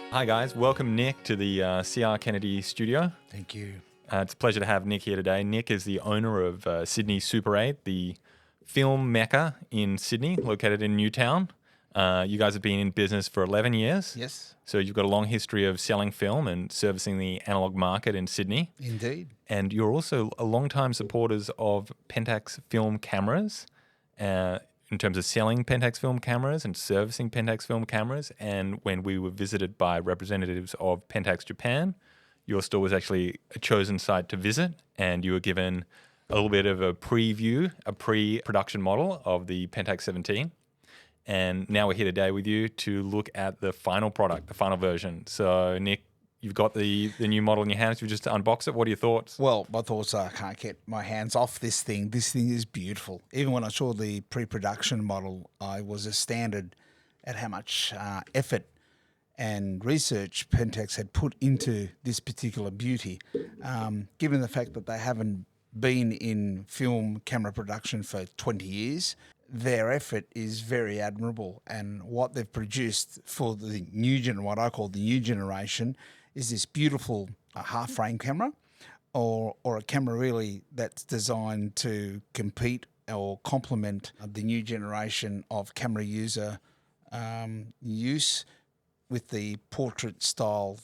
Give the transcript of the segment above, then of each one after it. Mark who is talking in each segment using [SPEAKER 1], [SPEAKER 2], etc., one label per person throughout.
[SPEAKER 1] Hi guys, welcome Nick to the C.R.Kennedy studio.
[SPEAKER 2] Thank you.
[SPEAKER 1] It's a pleasure to have Nick here today. Nick is the owner of Sydney Super 8, the film mecca in Sydney, located in Newtown. You guys have been in business for 11 years.
[SPEAKER 2] Yes,
[SPEAKER 1] So you've got a long history of selling film and servicing the analogue market in Sydney.
[SPEAKER 2] indeed.
[SPEAKER 1] And you're also a long-time supporters of Pentax film cameras, in terms of selling Pentax film cameras and servicing Pentax film cameras. And when we were visited by representatives of Pentax Japan, your store was actually a chosen site to visit, and you were given a little bit of a preview, a pre-production model of the Pentax 17. And now we're here today with you to look at the final product, the final version. So, Nick, you've got the new model in your hands. You just unbox it. What are your thoughts?
[SPEAKER 2] Well, my thoughts are I can't get my hands off this thing. This thing is beautiful. Even when I saw the pre-production model, I was astounded at how much effort and research Pentax had put into this particular beauty. Given the fact that they haven't been in film camera production for 20 years, their effort is very admirable. And what they've produced for the new what I call the new generation, is this beautiful half-frame camera, or a camera really that's designed to compete or complement the new generation of camera user use with the portrait-style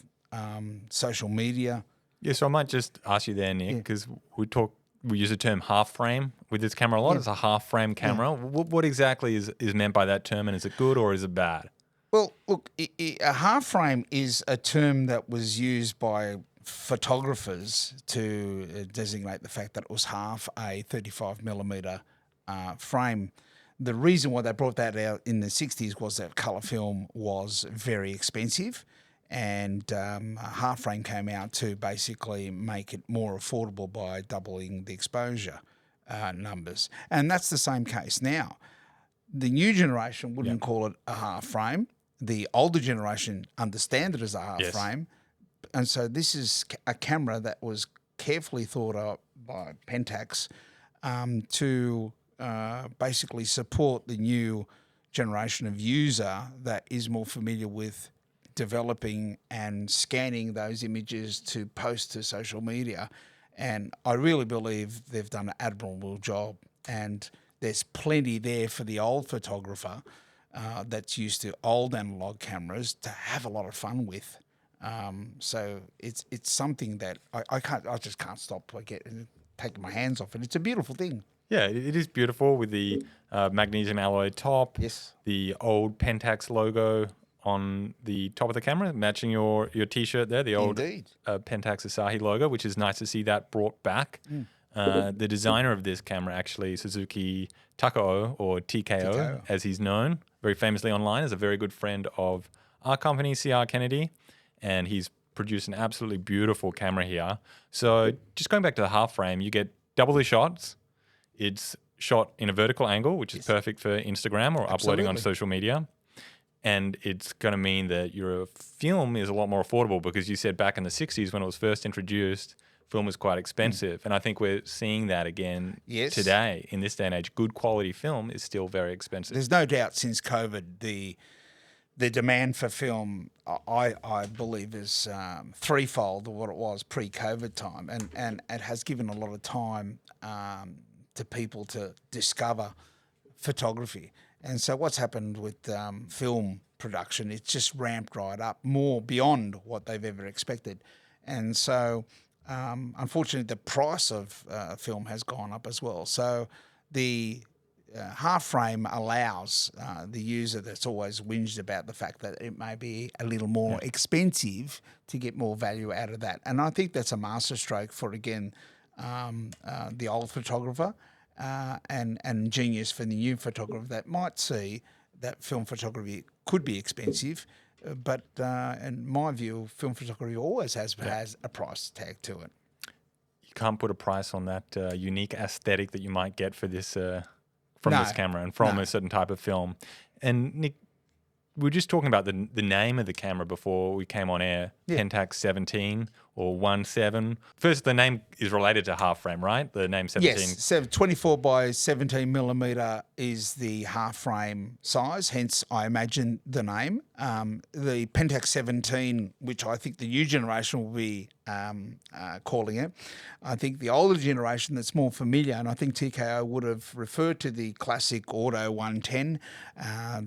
[SPEAKER 2] social media.
[SPEAKER 1] Yeah, so I might just ask you there, Nick, because we use the term half frame with this camera a lot.
[SPEAKER 2] Yeah.
[SPEAKER 1] It's a half frame camera. What exactly is meant by that term, and is it good or is it bad?
[SPEAKER 2] Well, look, a half frame is a term that was used by photographers to designate the fact that it was half a 35mm frame. The reason why they brought that out in the 60s was that colour film was very expensive, and a half frame came out to basically make it more affordable by doubling the exposure numbers. And that's the same case now. The new generation wouldn't call it a half frame. The older generation understand it as a half frame. And so this is a camera that was carefully thought up by Pentax to basically support the new generation of user that is more familiar with developing and scanning those images to post to social media. And I really believe they've done an admirable job. And there's plenty there for the old photographer that's used to old analog cameras to have a lot of fun with. So it's something that I just can't stop taking my hands off it. It's a beautiful thing.
[SPEAKER 1] Yeah, it is beautiful with the magnesium alloy top.
[SPEAKER 2] Yes.
[SPEAKER 1] The old Pentax logo on the top of the camera, matching your T-shirt there, the old Pentax Asahi logo, which is nice to see that brought back. The designer of this camera, actually, Suzuki Takao, or TKO, as he's known, very famously online, is a very good friend of our company, C.R.Kennedy, and he's produced an absolutely beautiful camera here. So just going back to the half frame, you get double the shots. It's shot in a vertical angle, which is perfect for Instagram or uploading on social media. And it's going to mean that your film is a lot more affordable, because you said back in the 60s when it was first introduced, film was quite expensive. And I think we're seeing that again today. In this day and age, good quality film is still very expensive.
[SPEAKER 2] There's no doubt since COVID, the demand for film, I believe, is threefold of what it was pre-COVID time. And it has given a lot of time to people to discover photography. And so what's happened with film production, it's just ramped right up, more beyond what they've ever expected. And so, unfortunately, the price of film has gone up as well. So the half frame allows the user that's always whinged about the fact that it may be a little more expensive to get more value out of that. And I think that's a masterstroke for, again, the old photographer. And genius for the new photographer that might see that film photography could be expensive, but in my view, film photography always has a price tag to it.
[SPEAKER 1] You can't put a price on that unique aesthetic that you might get for this from this camera and from a certain type of film. And Nick, we were just talking about the name of the camera before we came on air, Pentax 17 or 1.7. First, the name is related to half frame, right? The name 17.
[SPEAKER 2] Yes, 24 by 17 millimeter is the half frame size, hence I imagine the name. The Pentax 17, which I think the new generation will be calling it. I think the older generation that's more familiar, and I think TKO would have referred to the classic Auto 110,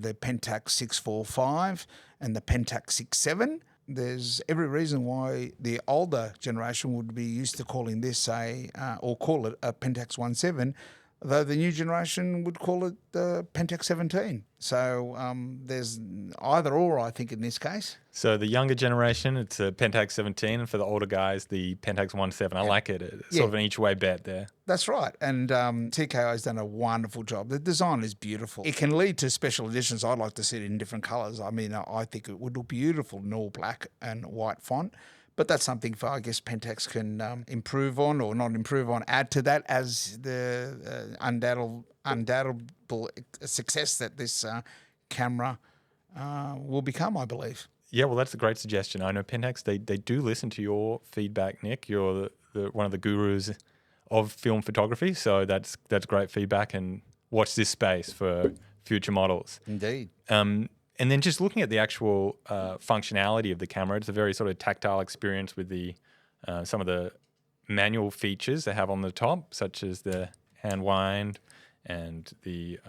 [SPEAKER 2] the Pentax 645 and the Pentax 67. There's every reason why the older generation would be used to calling this or call it a Pentax 17, though the new generation would call it the Pentax 17. So there's either or, I think, in this case.
[SPEAKER 1] So the younger generation, it's a Pentax 17, and for the older guys, the Pentax 17. I like it. It's sort of an each-way bet there.
[SPEAKER 2] That's right. And TKO has done a wonderful job. The design is beautiful. It can lead to special editions. I'd like to see it in different colours. I mean, I think it would look beautiful in all black and white font. But that's something for, I guess, Pentax can improve on, or not improve on, add to that as the undoubtable success that this camera will become, I believe.
[SPEAKER 1] Yeah, well, that's a great suggestion. I know Pentax, they do listen to your feedback, Nick. You're one of the gurus of film photography, so that's great feedback, and watch this space for future models.
[SPEAKER 2] Indeed.
[SPEAKER 1] And then just looking at the actual functionality of the camera, it's a very sort of tactile experience with the some of the manual features they have on the top, such as the hand wind and the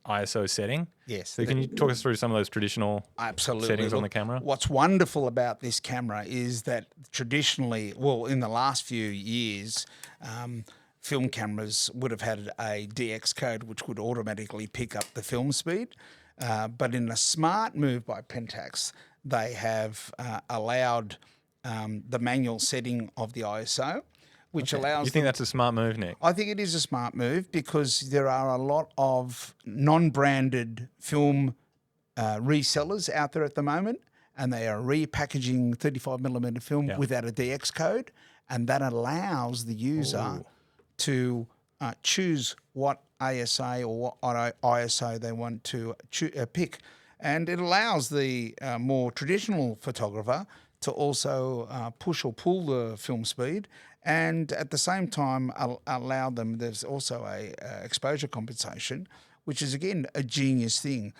[SPEAKER 1] ISO setting.
[SPEAKER 2] Yes.
[SPEAKER 1] So can you talk us through some of those traditional settings on the camera?
[SPEAKER 2] What's wonderful about this camera is that traditionally, well, in the last few years, film cameras would have had a DX code which would automatically pick up the film speed. But in a smart move by Pentax, they have allowed the manual setting of the ISO, which allows...
[SPEAKER 1] You think that's a smart move, Nick?
[SPEAKER 2] I think it is a smart move because there are a lot of non-branded film resellers out there at the moment, and they are repackaging 35mm film without a DX code, and that allows the user to choose what ASA or what ISO they want to pick. And it allows the more traditional photographer to also push or pull the film speed, and at the same time allow them, there's also a exposure compensation, which is again a genius thing.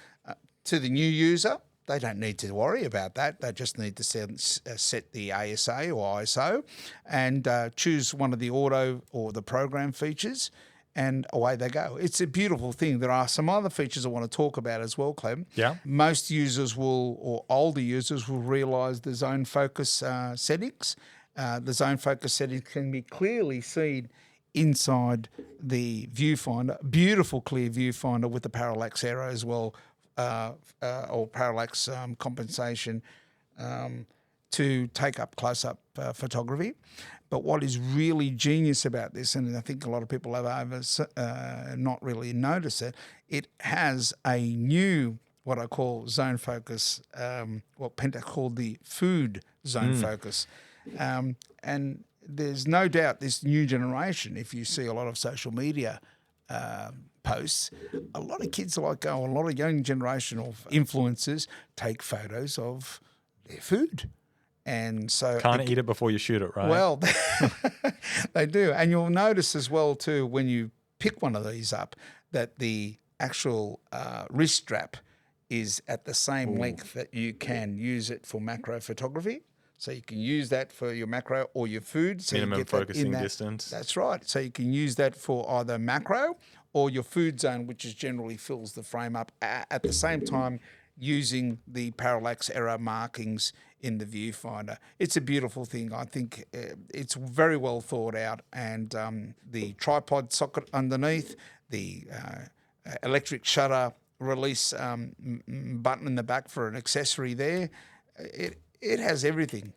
[SPEAKER 2] To the new user, they don't need to worry about that. They just need to set the ASA or ISO and choose one of the auto or the program features, and away they go. It's a beautiful thing. There are some other features I want to talk about as well, Clem.
[SPEAKER 1] Yeah.
[SPEAKER 2] Most users will, or older users will realise the zone focus settings. The zone focus settings can be clearly seen inside the viewfinder. Beautiful clear viewfinder with the parallax error as well, or parallax compensation to take up close-up photography. But what is really genius about this, and I think a lot of people have not really noticed it, it has a new, what I call zone focus, what Pentax called the food zone focus. And there's no doubt this new generation, if you see a lot of social media posts, a lot of kids a lot of young generation of influencers take photos of their food. And so
[SPEAKER 1] can't eat it before you shoot it, right?
[SPEAKER 2] Well, they do. And you'll notice as well too, when you pick one of these up, that the actual wrist strap is at the same length that you can use it for macro photography. So you can use that for your macro or your food. So
[SPEAKER 1] minimum
[SPEAKER 2] you get
[SPEAKER 1] focusing distance.
[SPEAKER 2] That's right. So you can use that for either macro or your food zone, which is generally fills the frame up at the same time using the parallax error markings in the viewfinder. It's a beautiful thing. I think it's very well thought out, and the tripod socket underneath, the electric shutter release button in the back for an accessory there, it has everything.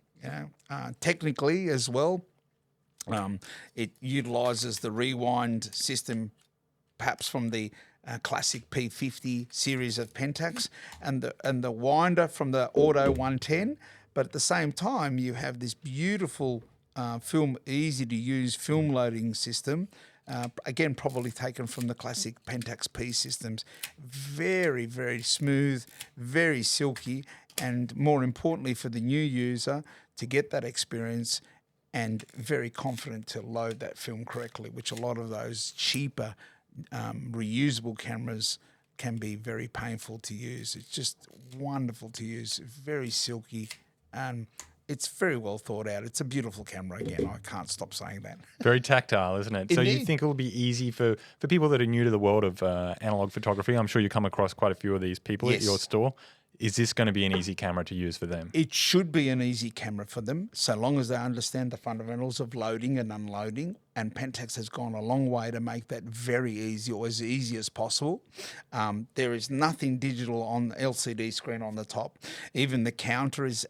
[SPEAKER 2] Technically as well, it utilises the rewind system, perhaps from the classic P50 series of Pentax, and the winder from the Auto 110. But at the same time, you have this beautiful easy to use film loading system. Again, probably taken from the classic Pentax P systems. Very, very smooth, very silky, and more importantly for the new user to get that experience, and very confident to load that film correctly, which a lot of those cheaper reusable cameras can be very painful to use. It's just wonderful to use, very silky, and it's very well thought out. It's a beautiful camera. Again, I can't stop saying that.
[SPEAKER 1] Very tactile, isn't it?
[SPEAKER 2] Indeed.
[SPEAKER 1] So you think it will be easy for people that are new to the world of analog photography? I'm sure you come across quite a few of these people at your store. Is this going to be an easy camera to use for them?
[SPEAKER 2] It should be an easy camera for them, so long as they understand the fundamentals of loading and unloading. And Pentax has gone a long way to make that very easy, or as easy as possible. There is nothing digital on the LCD screen on the top. Even the counter is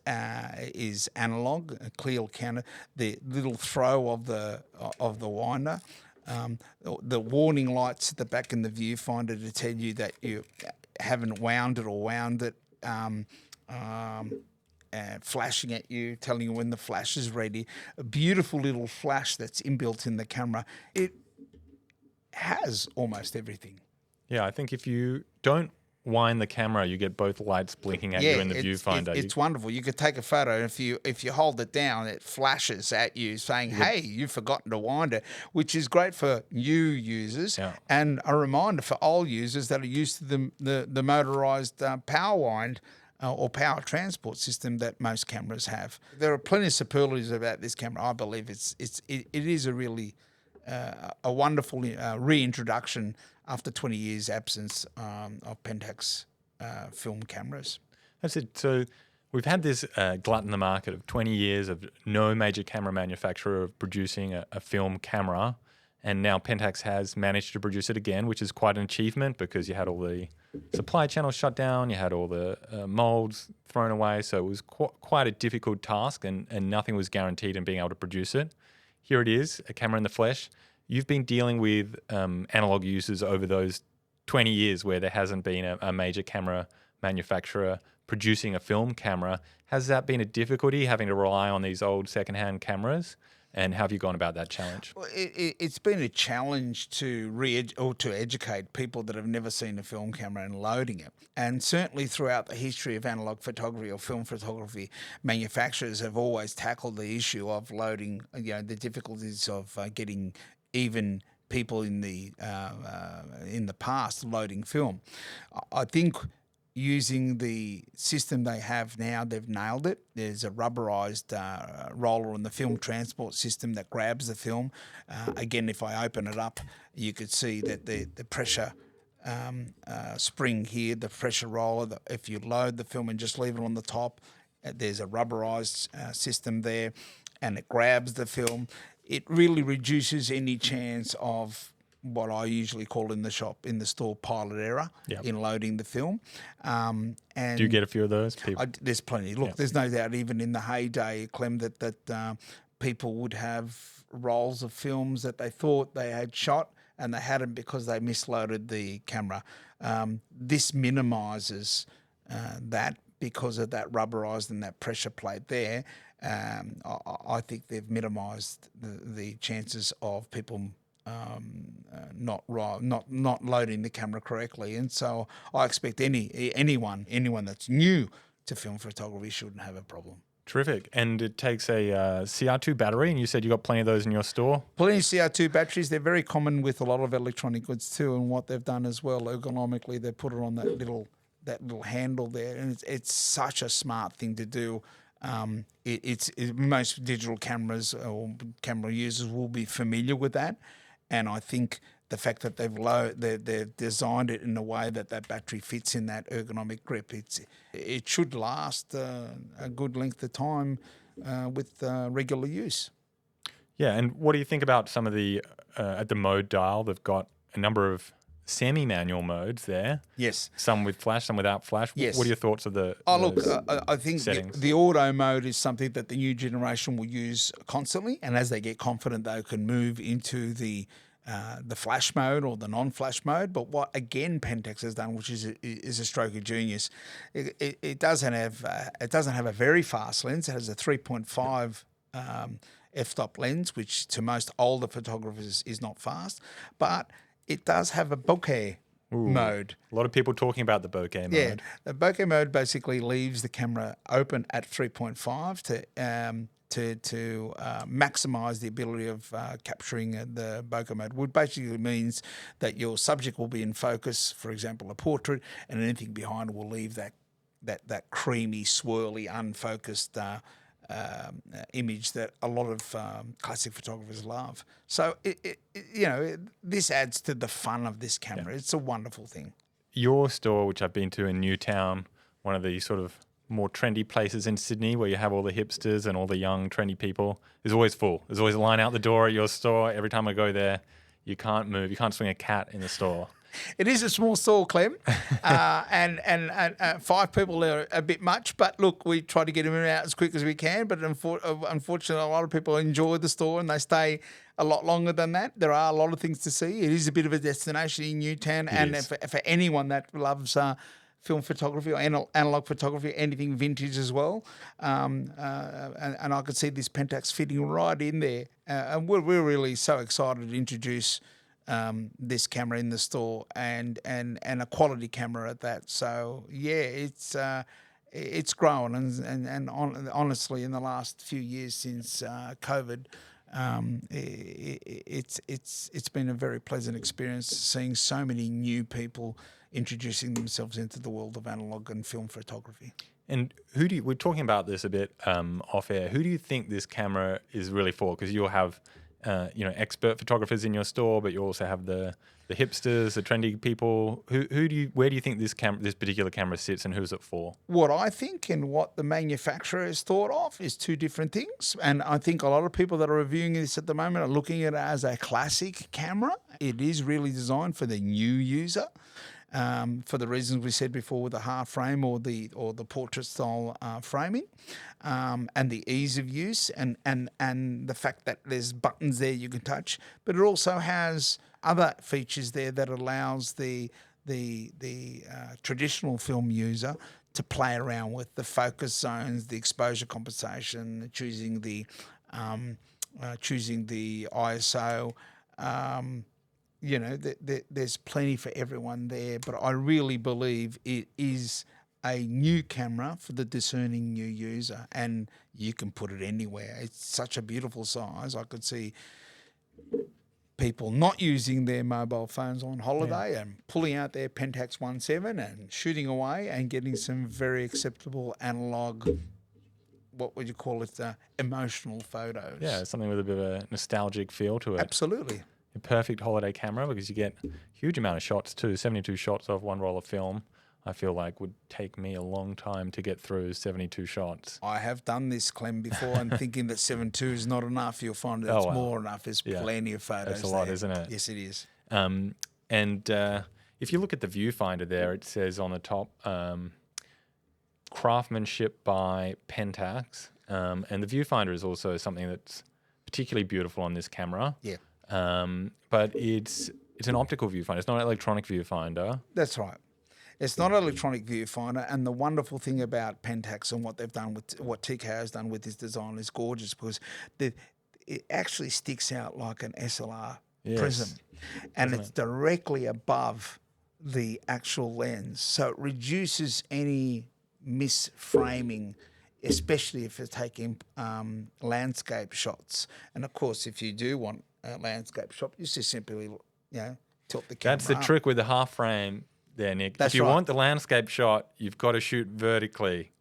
[SPEAKER 2] analog, a clear counter. The little throw of the winder. The warning lights at the back in the viewfinder to tell you that you haven't wound it or wound it. Flashing at you, telling you when the flash is ready. A beautiful little flash that's inbuilt in the camera. It has almost everything.
[SPEAKER 1] Yeah, I think if you don't wind the camera, you get both lights blinking at you in the viewfinder.
[SPEAKER 2] It's wonderful. You could take a photo, and if you hold it down, it flashes at you saying, hey, you've forgotten to wind it, which is great for new users and a reminder for old users that are used to the motorised power wind or power transport system that most cameras have. There are plenty of superlatives about this camera. I believe it is a really a wonderful reintroduction after 20 years absence of Pentax film cameras.
[SPEAKER 1] That's it. So we've had this glut in the market of 20 years of no major camera manufacturer producing a film camera, and now Pentax has managed to produce it again, which is quite an achievement because you had all the supply channels shut down, you had all the molds thrown away, so it was quite a difficult task, and nothing was guaranteed in being able to produce it. Here it is, a camera in the flesh. You've been dealing with analog users over those 20 years where there hasn't been a major camera manufacturer producing a film camera. Has that been a difficulty, having to rely on these old secondhand cameras? And how have you gone about that challenge?
[SPEAKER 2] Well, it's been a challenge to educate people that have never seen a film camera and loading it. And certainly throughout the history of analog photography or film photography, manufacturers have always tackled the issue of loading, the difficulties of getting even people in the past loading film. I think using the system they have now, they've nailed it. There's a rubberized roller on the film transport system that grabs the film. Again, if I open it up, you could see that the pressure spring here, the pressure roller, if you load the film and just leave it on the top, there's a rubberized system there, and it grabs the film. It really reduces any chance of what I usually call in the store, pilot error in loading the film. And
[SPEAKER 1] do you get a few of those?
[SPEAKER 2] There's plenty. Look, there's no doubt even in the heyday, Clem, that people would have rolls of films that they thought they had shot and they hadn't because they misloaded the camera. This minimises that because of that rubberized and that pressure plate there. I think they've minimised the chances of people not loading the camera correctly, and so I expect anyone that's new to film photography shouldn't have a problem.
[SPEAKER 1] Terrific. And it takes a CR2 battery, and you said you got plenty of those in your store?
[SPEAKER 2] Plenty of CR2 batteries. They're very common with a lot of electronic goods too, and what they've done as well, ergonomically, they put it on that little handle there, and it's such a smart thing to do. Most digital cameras or camera users will be familiar with that, and I think the fact that they've designed it in a way that battery fits in that ergonomic grip, it should last a good length of time with regular use.
[SPEAKER 1] Yeah, and what do you think about some of the at the mode dial? They've got a number of semi-manual modes there.
[SPEAKER 2] Yes.
[SPEAKER 1] Some with flash, some without flash.
[SPEAKER 2] Yes.
[SPEAKER 1] What are your thoughts of the
[SPEAKER 2] I think the auto mode is something that the new generation will use constantly, and as they get confident, they can move into the flash mode or the non-flash mode. But what again Pentax has done, which is a stroke of genius, it doesn't have a very fast lens. It has a 3.5 f-stop lens, which to most older photographers is not fast, but it does have a bokeh mode.
[SPEAKER 1] A lot of people talking about the bokeh mode. Yeah,
[SPEAKER 2] the bokeh mode basically leaves the camera open at 3.5 to maximise the ability of capturing the bokeh mode, which basically means that your subject will be in focus, for example, a portrait, and anything behind will leave that creamy, swirly, unfocused image that a lot of classic photographers love. So, this adds to the fun of this camera. Yeah. It's a wonderful thing.
[SPEAKER 1] Your store, which I've been to in Newtown, one of the sort of more trendy places in Sydney where you have all the hipsters and all the young, trendy people, is always full. There's always a line out the door at your store. Every time I go there, you can't move. You can't swing a cat in the store.
[SPEAKER 2] It is a small store, Clem, and 5 people are a bit much. But look, we try to get them out as quick as we can. But unfortunately, a lot of people enjoy the store and they stay a lot longer than that. There are a lot of things to see. It is a bit of a destination in Newtown, and for anyone that loves film photography or analog photography, anything vintage as well, and I could see this Pentax fitting right in there. And we're really so excited to introduce this camera in the store and a quality camera at that. So yeah, it's grown and honestly in the last few years since COVID, it's been a very pleasant experience seeing so many new people introducing themselves into the world of analog and film photography.
[SPEAKER 1] And we're talking about this a bit off air. Who do you think this camera is really for? Because you'll have expert photographers in your store, but you also have the hipsters, the trendy people. Where do you think this particular camera sits, and who's it for?
[SPEAKER 2] What I think and what the manufacturer has thought of is 2 different things. And I think a lot of people that are reviewing this at the moment are looking at it as a classic camera. It is really designed for the new user. For the reasons we said before, with the half frame or the portrait style framing, and the ease of use and the fact that there's buttons there you can touch, but it also has other features there that allows the traditional film user to play around with the focus zones, the exposure compensation, choosing the ISO. There's plenty for everyone there, but I really believe it is a new camera for the discerning new user, and you can put it anywhere. It's such a beautiful size. I could see people not using their mobile phones on holiday and pulling out their Pentax 1.7 and shooting away and getting some very acceptable analog, what would you call it, emotional photos.
[SPEAKER 1] Yeah, something with a bit of a nostalgic feel to it.
[SPEAKER 2] Absolutely.
[SPEAKER 1] A perfect holiday camera because you get a huge amount of shots too. 72 shots of one roll of film, I feel like would take me a long time to get through 72 shots.
[SPEAKER 2] I have done this, Clem, before, and thinking that 72 is not enough. You'll find that it's more enough. There's plenty of photos.
[SPEAKER 1] That's a lot, isn't it?
[SPEAKER 2] Yes, it is.
[SPEAKER 1] And if you look at the viewfinder there, it says on the top, craftsmanship by Pentax. And the viewfinder is also something that's particularly beautiful on this camera.
[SPEAKER 2] Yeah.
[SPEAKER 1] But it's an optical viewfinder. It's not an electronic viewfinder.
[SPEAKER 2] That's right. It's not an electronic viewfinder. And the wonderful thing about Pentax and what they've done with what TK has done with this design is gorgeous because it actually sticks out like an SLR prism, and it's directly above the actual lens, so it reduces any misframing, especially if you're taking landscape shots. And of course, if you do want a landscape shot, you just simply, tilt the camera.
[SPEAKER 1] That's the trick with the half frame there, Nick.
[SPEAKER 2] That's
[SPEAKER 1] if you
[SPEAKER 2] right.
[SPEAKER 1] want the landscape shot, you've got to shoot vertically,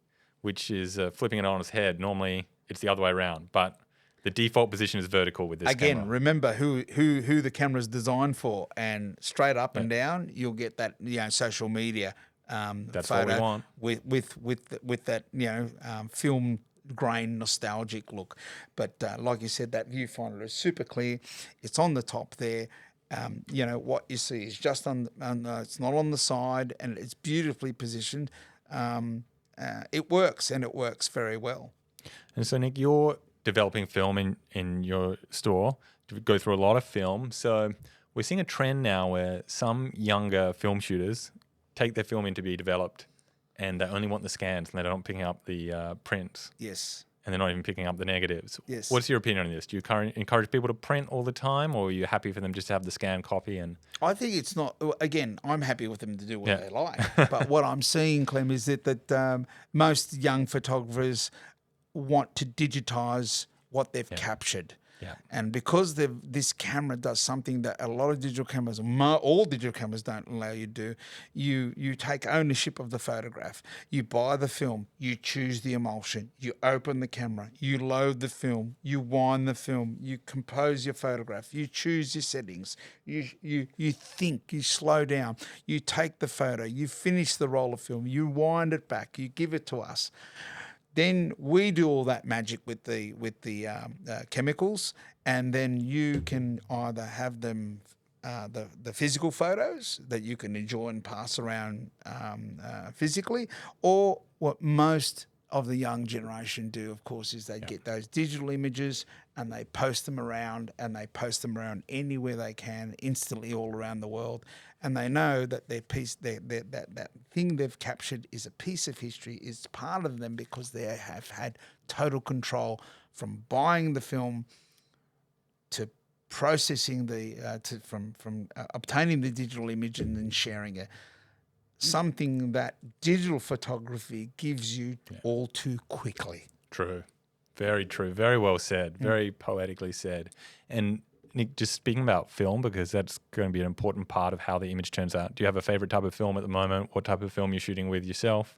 [SPEAKER 1] which is flipping it on its head. Normally, it's the other way around, but the default position is vertical with this camera.
[SPEAKER 2] Again, remember who the camera's designed for, and straight up and down, you'll get that social media
[SPEAKER 1] That's
[SPEAKER 2] photo
[SPEAKER 1] what we want.
[SPEAKER 2] with that film grain nostalgic look. But like you said, that viewfinder is super clear. It's on the top there. What you see is just it's not on the side, and it's beautifully positioned. It works, and it works very well.
[SPEAKER 1] And so, Nick, you're developing film in your store to go through a lot of film. So we're seeing a trend now where some younger film shooters take their film in to be developed, and they only want the scans, and they're not picking up the prints.
[SPEAKER 2] Yes.
[SPEAKER 1] And they're not even picking up the negatives.
[SPEAKER 2] Yes.
[SPEAKER 1] What's your opinion on this? Do you encourage people to print all the time, or are you happy for them just to have the scan copy? And
[SPEAKER 2] I think it's not. Again, I'm happy with them to do what they like. But what I'm seeing, Clem, is that most young photographers want to digitize what they've captured.
[SPEAKER 1] Yeah.
[SPEAKER 2] And because this camera does something that a lot of digital cameras, all digital cameras don't allow you to do, you take ownership of the photograph. You buy the film, you choose the emulsion, you open the camera, you load the film, you wind the film, you compose your photograph, you choose your settings, you think, you slow down, you take the photo, you finish the roll of film, you wind it back, you give it to us. Then we do all that magic with the chemicals, and then you can either have them the physical photos that you can enjoy and pass around physically, or what most of the young generation do, of course, is they get those digital images and they post them around, and they post them around anywhere they can, instantly all around the world. And they know that that thing they've captured is a piece of history, is part of them, because they have had total control from buying the film to processing from obtaining the digital image and then sharing it. Something that digital photography gives you all too quickly.
[SPEAKER 1] True. Very true. Very well said. Very poetically said. And Nick, just speaking about film, because that's going to be an important part of how the image turns out. Do you have a favorite type of film at the moment? What type of film you're shooting with yourself?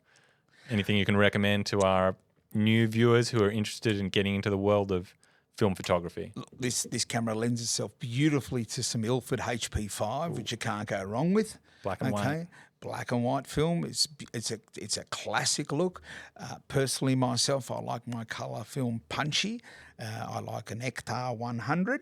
[SPEAKER 1] Anything you can recommend to our new viewers who are interested in getting into the world of film photography?
[SPEAKER 2] This camera lends itself beautifully to some Ilford HP5, which you can't go wrong with.
[SPEAKER 1] Black and white.
[SPEAKER 2] Black and white film. It's a classic look. Personally, myself, I like my colour film punchy. I like an Ektar 100,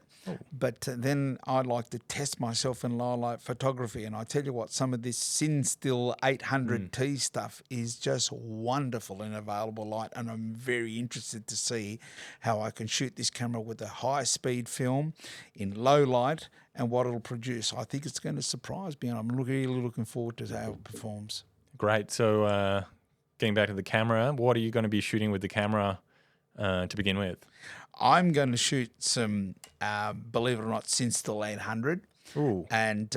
[SPEAKER 2] but then I like to test myself in low light photography. And I tell you what, some of this Cinestill 800T stuff is just wonderful in available light, and I'm very interested to see how I can shoot this camera with a high speed film in low light and what it'll produce. I think it's going to surprise me, and I'm really looking forward to how it performs.
[SPEAKER 1] Great. So getting back to the camera, what are you going to be shooting with the camera to begin with?
[SPEAKER 2] I'm going to shoot some, believe it or not, Cinestill 800.
[SPEAKER 1] Ooh.
[SPEAKER 2] And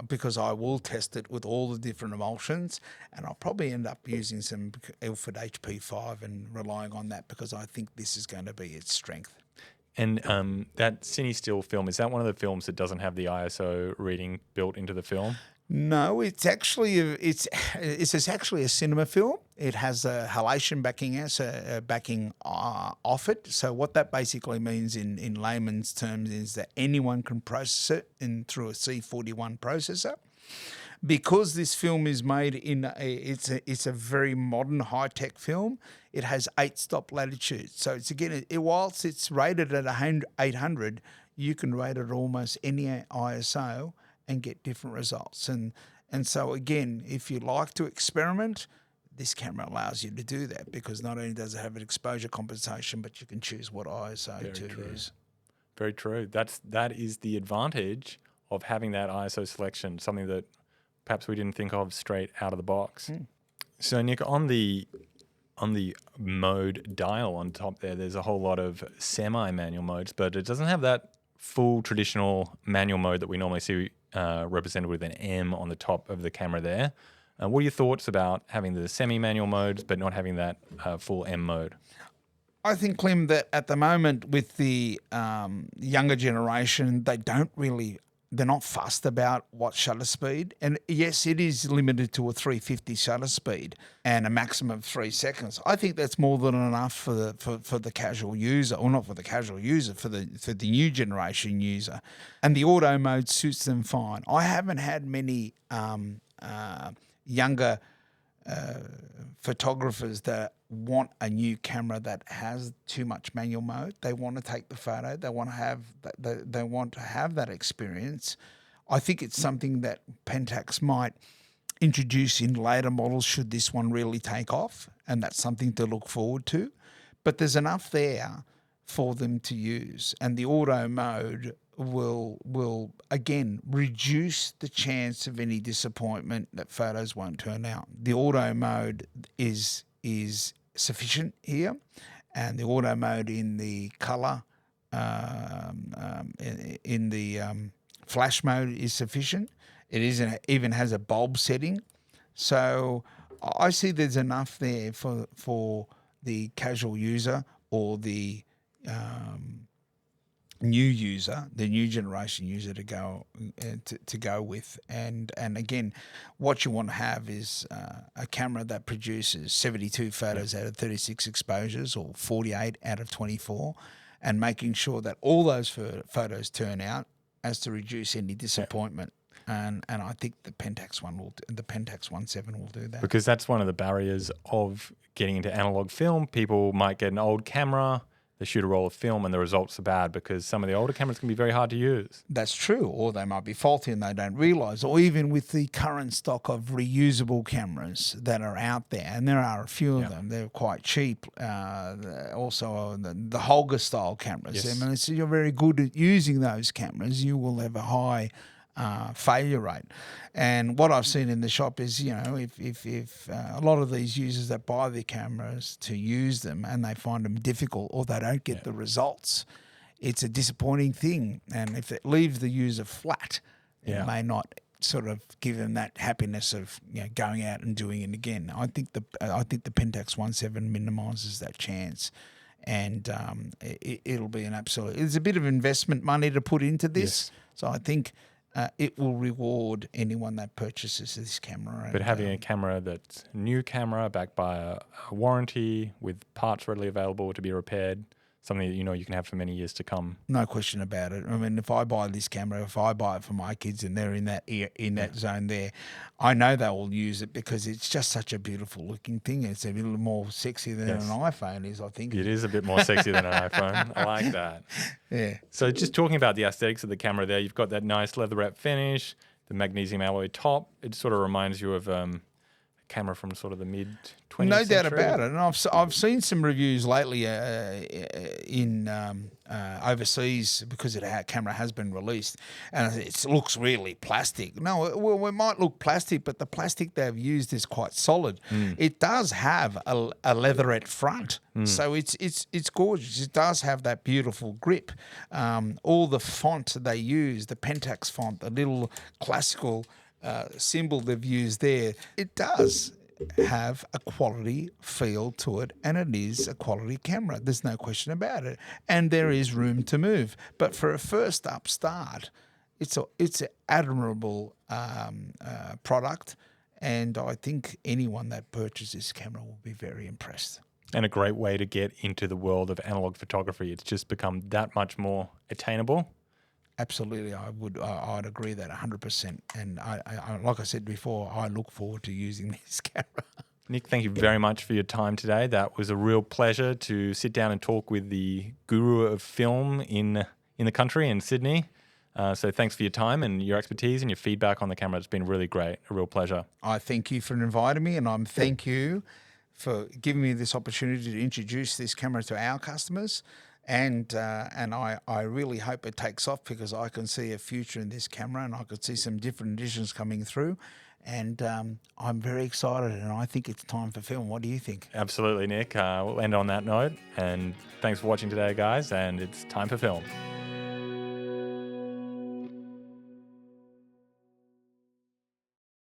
[SPEAKER 2] because I will test it with all the different emulsions, and I'll probably end up using some Ilford HP5 and relying on that, because I think this is going to be its strength.
[SPEAKER 1] And that Cinestill film, is that one of the films that doesn't have the ISO reading built into the film?
[SPEAKER 2] No, it's actually actually a cinema film. It has a halation backing off it. So what that basically means in layman's terms is that anyone can process it through a C41 processor. Because this film is made it's a very modern high-tech film. It has 8 stop latitudes. So it's whilst it's rated at 800, you can rate it almost any ISO and get different results. And so again, if you like to experiment, this camera allows you to do that, because not only does it have an exposure compensation, but you can choose what ISO to use.
[SPEAKER 1] Very true. That is the advantage of having that ISO selection, something that perhaps we didn't think of straight out of the box. So Nick, on the mode dial on top there's a whole lot of semi-manual modes, but it doesn't have that full traditional manual mode that we normally see represented with an M on the top of the camera there. What are your thoughts about having the semi-manual modes but not having that full M mode?
[SPEAKER 2] I think, Clem, that at the moment with the younger generation, they're not fussed about what shutter speed. And yes, it is limited to a 350 shutter speed and a maximum of 3 seconds. I think that's more than enough for the casual user, or not for the casual user, for the new generation user. And the auto mode suits them fine. I haven't had many younger photographers that want a new camera that has too much manual mode. They want to take the photo. They want to have that experience. I think it's something that Pentax might introduce in later models should this one really take off, and that's something to look forward to. But there's enough there for them to use, and the auto mode will again reduce the chance of any disappointment that photos won't turn out. The auto mode is sufficient here, and the auto mode in the color in the flash mode is sufficient. It even has a bulb setting, so I see there's enough there for the casual user or the new user, the new generation user to go with. And again, what you want to have is a camera that produces 72 photos out of 36 exposures or 48 out of 24, and making sure that all those photos turn out as to reduce any disappointment. And I think the Pentax 1.7 will do that.
[SPEAKER 1] Because that's one of the barriers of getting into analog film. People might get an old camera, they shoot a roll of film, and the results are bad because some of the older cameras can be very hard to use.
[SPEAKER 2] That's true, or they might be faulty and they don't realise. Or even with the current stock of reusable cameras that are out there, and there are a few of them, they're quite cheap. Also, the Holger style cameras.
[SPEAKER 1] Yes.
[SPEAKER 2] I mean, so you're very good at using those cameras, you will have a high failure rate. And what I've seen in the shop is, if a lot of these users that buy the cameras to use them and they find them difficult or they don't get the results, it's a disappointing thing. And if it leaves the user flat, it may not sort of give them that happiness of going out and doing it again. I think the Pentax 1.7 minimises that chance. And it'll be an absolute. It's a bit of investment money to put into this, so I think it will reward anyone that purchases this camera.
[SPEAKER 1] But having a camera that's a new camera backed by a warranty with parts readily available to be repaired, something that you can have for many years to come.
[SPEAKER 2] No question about it. I mean, if I buy this camera, if I buy it for my kids and they're in that zone there, I know they will use it because it's just such a beautiful looking thing. It's a little more sexy than an iPhone is, I think.
[SPEAKER 1] It is a bit more sexy than an iPhone. I like that.
[SPEAKER 2] Yeah.
[SPEAKER 1] So just talking about the aesthetics of the camera there, you've got that nice leatherette finish, the magnesium alloy top. It sort of reminds you of a camera from sort of the mid-20th
[SPEAKER 2] No
[SPEAKER 1] century.
[SPEAKER 2] doubt about it. And I've seen some reviews lately in overseas because the camera has been released, and it looks really plastic. No, well, it might look plastic, but the plastic they've used is quite solid. It does have a leatherette front, so it's gorgeous. It does have that beautiful grip. All the font they use, the Pentax font, the little classical symbol they've used there, it does have a quality feel to it, and it is a quality camera. There's no question about it, and there is room to move. But for a first upstart, it's an admirable product, and I think anyone that purchases this camera will be very impressed.
[SPEAKER 1] And a great way to get into the world of analog photography. It's just become that much more attainable.
[SPEAKER 2] Absolutely, I'd agree that 100%. And I like I said before, I look forward to using this camera.
[SPEAKER 1] Nick, thank you very much for your time today. That was a real pleasure to sit down and talk with the guru of film in the country, in Sydney. So thanks for your time and your expertise and your feedback on the camera. It's been really great, a real pleasure.
[SPEAKER 2] I thank you for inviting me, and thank you for giving me this opportunity to introduce this camera to our customers. And I really hope it takes off, because I can see a future in this camera, and I could see some different editions coming through. And I'm very excited, and I think it's time for film. What do you think?
[SPEAKER 1] Absolutely, Nick. We'll end on that note. And thanks for watching today, guys. And it's time for film.